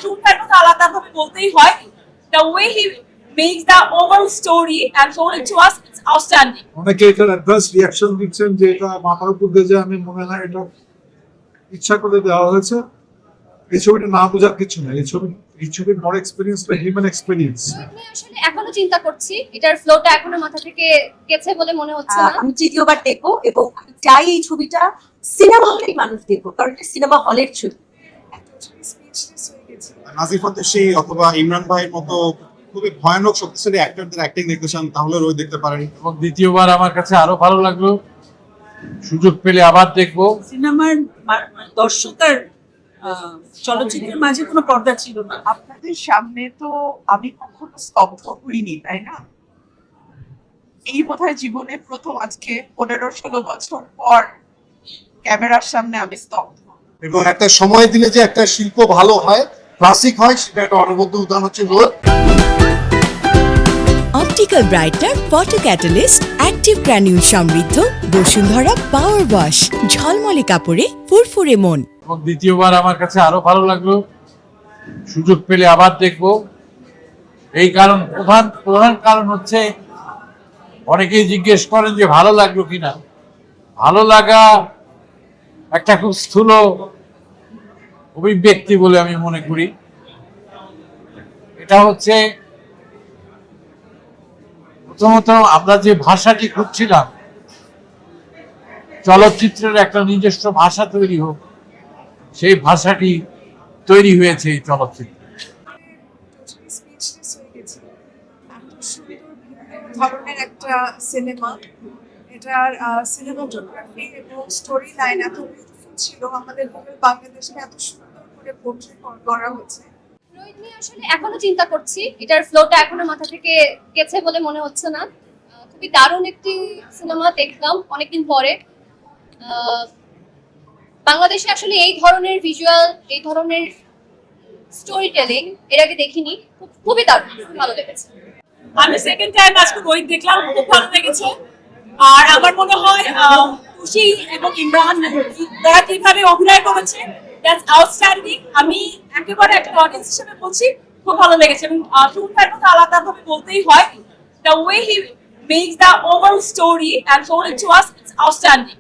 শুনবার কথা আলাদাভাবে বলতেই হয়। The way he makes the overall story and told it to us, it's outstanding. অনেকে এটার অ্যাডভান্স রিয়াকশন দিচ্ছেন যে এটা মাথার উপর দিয়ে যায়, আমি মনে হয় এটা ইচ্ছা করে দেওয়া হয়েছে। এই ছবিটা না বোঝার কিছু না, এই ছবির বড় এক্সপিরিয়েন্স বা হিউম্যান এক্সপিরিয়েন্স। আমি আসলে এখনো চিন্তা করছি, এটার ফ্লোটা এখনো মাথা থেকে গেছে বলে মনে হচ্ছে না। আমি তৃতীয়বার দেখবো এবং আমি চাই এই ছবিটা সিনেমা হলেই মানুষ দেখবো, কারণ এটা সিনেমা হলের ছবি। নাজির ফাতেহি অথবা ইমরান ভাইয়ের মতো খুবই ভয়ানক শক্তিশালী অ্যাক্টরদের অ্যাক্টিং দেখতে চান তাহলে রোজ দেখতে পারেন। এবং দ্বিতীয়বার আমার কাছে আরো ভালো লাগলো, সুযোগ পেলে আবার দেখবো। সিনেমার দর্শকের চলচ্চিত্রের মাঝে কোনো পর্দা ছিল না। আপনাদের সামনে তো আমি কখনো স্তব্ধ হইনি, তাই না? এই বোধহয় জীবনে প্রথম আজকে 15-16 বছর পর ক্যামেরার সামনে আমি স্তব্ধ। এবং একটা সময় দিলে যে একটা শিল্প ভালো হয়, ক্লাসিক হয়, সেটা একটা অনবদ্য উদাহরণ হচ্ছে রোদ। Optical brighter photo catalyst active granule সমৃদ্ধ বসুন্ধরা পাওয়ার ওয়াশ, ঝলমলে কাপড়ে ফুরফুরে মন। এবং দ্বিতীয়বার আমার কাছে আরো ভালো লাগলো, সুযোগ পেলে আবার দেখবো। এই কারণ প্রধান কারণ হচ্ছে অনেকেই জিজ্ঞেস করেন যে ভালো লাগলো কিনা। ভালো লাগা একটা খুব স্থূল অভিব্যক্তি বলে আমি মনে করি। এটা হচ্ছে প্রথমত আমরা যে ভাষাটি খুঁজছিলাম, চলচ্চিত্রের একটা নিজস্ব ভাষা তৈরি হোক, সেই ভাষাটি তৈরি হয়েছে এই চলচ্চিত্রে। ধরনের একটা সিনেমা, এটার সিনেমাটোগ্রাফি এবং স্টোরি লাইন এত বিউটিফুল ছিল, আমাদের বাংলাদেশকে এত সুন্দর করে পোর্ট্রে করা হয়েছে। রোহিত নিয়ে আসলে এখনো চিন্তা করছি, এটার ফ্লোটা এখনো মাথা থেকে গেছে বলে মনে হচ্ছে না। খুবই দারুণ একটি সিনেমা দেখলাম অনেকদিন পরে। বাংলাদেশে আসলে এই ধরনের ভিজুয়াল, এই ধরনের স্টোরি টেলিং এর আগে দেখিনি। খুবই দারুণ, খুব ভালো লেগেছে। আমি সেকেন্ড টাইম আজকে রোহিত দেখলাম, খুব ভালো লেগেছে। আর আমার মনে হয় খুশি এবং ইমরান তারা কিভাবে অভিনয় করেছে, দ্যাটস আউটস্ট্যান্ডিং। আমি একেবারে একটা অডিয়েন্স হিসেবে বলছি, খুব ভালো লেগেছে। এবং শুনবার কথা আলাদাভাবে বলতেই হয়। The way he makes the overall story and told it to us, it's outstanding.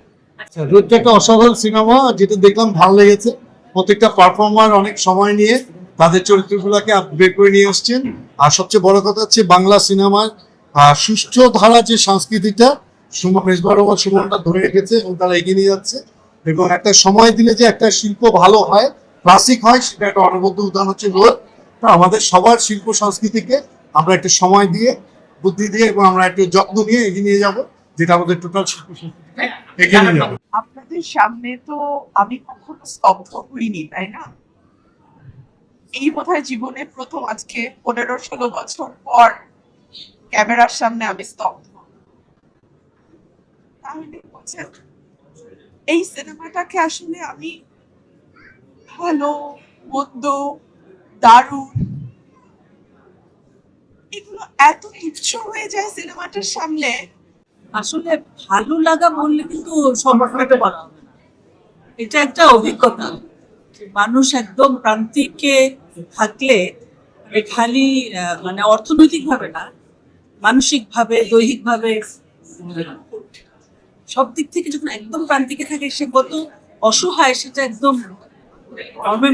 রোদটা একটা অসাধারণ সিনেমা, যেটা দেখলাম ভালো লেগেছে। প্রত্যেকটা পারফর্মার অনেক সময় নিয়ে তাদের চরিত্রগুলোকে বের করে নিয়ে আসছেন। আর সবচেয়ে বড় কথা হচ্ছে বাংলা সিনেমার সুষ্ঠু ধারা যে সংস্কৃতিটা সুমনটা ধরে রেখেছে এবং তারা এগিয়ে নিয়ে যাচ্ছে। এবং একটা সময় দিলে যে একটা শিল্প ভালো হয়, ক্লাসিক হয়, সেটা একটা অনবদ্য উদাহরণ হচ্ছে রোদ। আমাদের সবার শিল্প সংস্কৃতিকে আমরা একটু সময় দিয়ে, বুদ্ধি দিয়ে এবং আমরা একটু যত্ন নিয়ে এগিয়ে নিয়ে যাবো, যেটা আমাদের টোটাল শিল্প সংস্কৃতিকে এগিয়ে নিয়ে যাবে। আপনাদের সামনে তো আমি কখনো স্তব্ধ হইনি, তাই না? এই বোধহয় জীবনে প্রথম আজকে 15-16 বছর পর ক্যামেরার সামনে আমি স্তব্ধ। তাহলে বলছেন এই সিনেমাটাকে আসলে আমি ভালো, মন্দ, দারুণ, এগুলো এত তুচ্ছ হয়ে যায় সিনেমাটার সামনে। আসলে ভালো লাগা বললে কিন্তু সর্বক্ষণটা বলা হবে না। এটা একটা অভিজ্ঞতা। মানুষ একদম প্রান্তিকে থাকলে খালি মানে অর্থনৈতিকভাবে না, মানসিকভাবে, দৈহিকভাবে, সব দিক থেকে যখন একদম প্রান্তিকে থাকে, সে কত অসহায় সেটা একদম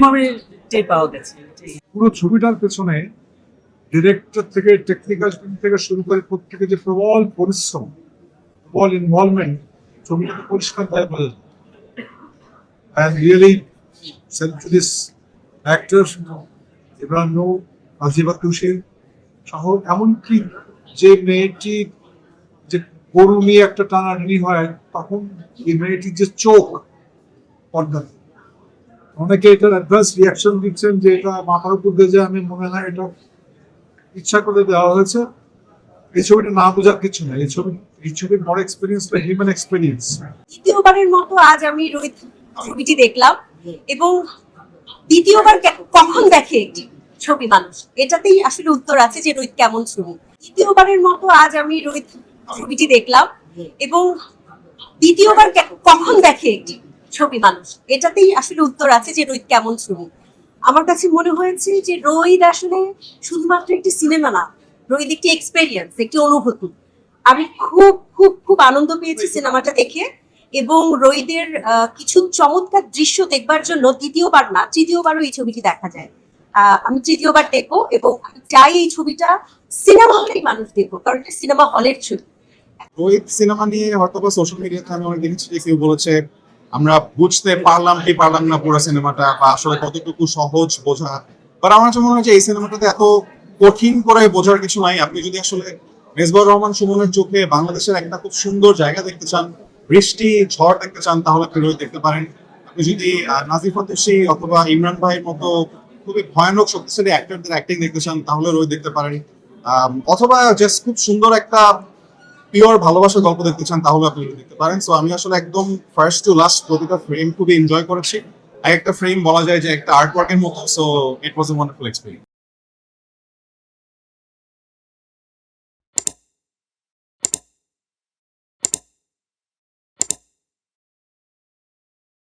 মর্মে টের পাওয়া গেছে। পুরো ছবিটার পেছনে ডিরেক্টর থেকে টেকনিক্যাল টিম থেকে শুরু করে প্রত্যেকে যে প্রবল পরিশ্রম, প্রবল ইনভলভমেন্ট, ছবিটাকে পরিষ্কার ভাবে বোঝা যায়। And really send to this actors, Imran নূর, নাজিবা তুষির সহ, এমনকি যে মেয়েটি যে গরু নিয়ে একটা টানাটানি হয়, তখন এই মেয়েটির যে চোখ পর্দা, অনেকে এটার অ্যাডভান্স রিয়াকশন দিচ্ছেন যে এটা মাথার উপর দিয়ে যায়, আমি মনে হয় এটা ইচ্ছা করে দেওয়া হয়েছে। এই ছবিটা না বোঝার কিছু না, এই ছবির বড় এক্সপিরিয়েন্স বা হিউম্যান এক্সপিরিয়েন্স। দ্বিতীয়বারের মতো আজ আমি রোহিত ছবিটি দেখলাম এবং দ্বিতীয়বার কখন দেখে একটি ছবি মানুষ, এটাতেই আসলে উত্তর আছে যে রোহিত কেমন ছবি। দ্বিতীয়বারের মতো আজ আমি রোহিত ছবিটি দেখলাম এবং দ্বিতীয়বার কখন দেখে একটি ছবি মানুষ, এটাতেই আসলে উত্তর আছে যে রোহিত কেমন ছবি। আমার কাছে মনে হয়েছে যে রোহিত আসলে শুধুমাত্র একটি সিনেমা না, রোহিত একটি এক্সপেরিয়েন্স, একটি অনুভূতি। আমি খুব খুব খুব আনন্দ পেয়েছি সিনেমাটা দেখে, এবং রোহিতের কিছু চমৎকার দৃশ্য দেখবার জন্য দ্বিতীয়বার না তৃতীয়বারও এই ছবিটি দেখা যায়। আমি তৃতীয়বার দেখবো, এবং আমি চাই এই ছবিটা সিনেমা হলেই মানুষ দেখবো, কারণ এটা সিনেমা হলের ছবি। রোহিত সিনেমা নিয়ে হয়তো বা সোশ্যাল মিডিয়াতে আমি অনেক দেখেছি যে কেউ বলেছে আমরা বুঝতে পারলাম কি পারলাম না পুরো সিনেমাটা, বা আসলে কতটুকু সহজ বোঝা। বাট আমার কাছে মনে হয় যে এই সিনেমাটাতে এত কঠিন করে বোঝার কিছু নাই। আপনি যদি আসলে মেজবাহুর রহমান সুমনের চোখে বাংলাদেশের একটা খুব সুন্দর জায়গা দেখতে চান, বৃষ্টি ঝড় দেখতে চান, তাহলে আপনি রোহিত দেখতে পারেন। আপনি যদি নাজিফ ফাতেসি অথবা ইমরান ভাইয়ের মতো খুবই ভয়ানক শক্তিশালী অ্যাক্টরদের অ্যাক্টিং দেখতে চান, তাহলে রোহিত দেখতে পারেন। অথবা জাস্ট খুব সুন্দর একটা পিওর ভালোবাসার গল্প দেখতে চান, তাহলে আপনি দেখতে পারেন। সো আমি আসলে একদম ফার্স্ট টু লাস্ট প্রতিটা ফ্রেম খুবই এনজয় করেছি। এক একটা ফ্রেম বলা যায় যে একটা আর্ট ওয়ার্কের মতো। So it was a wonderful experience.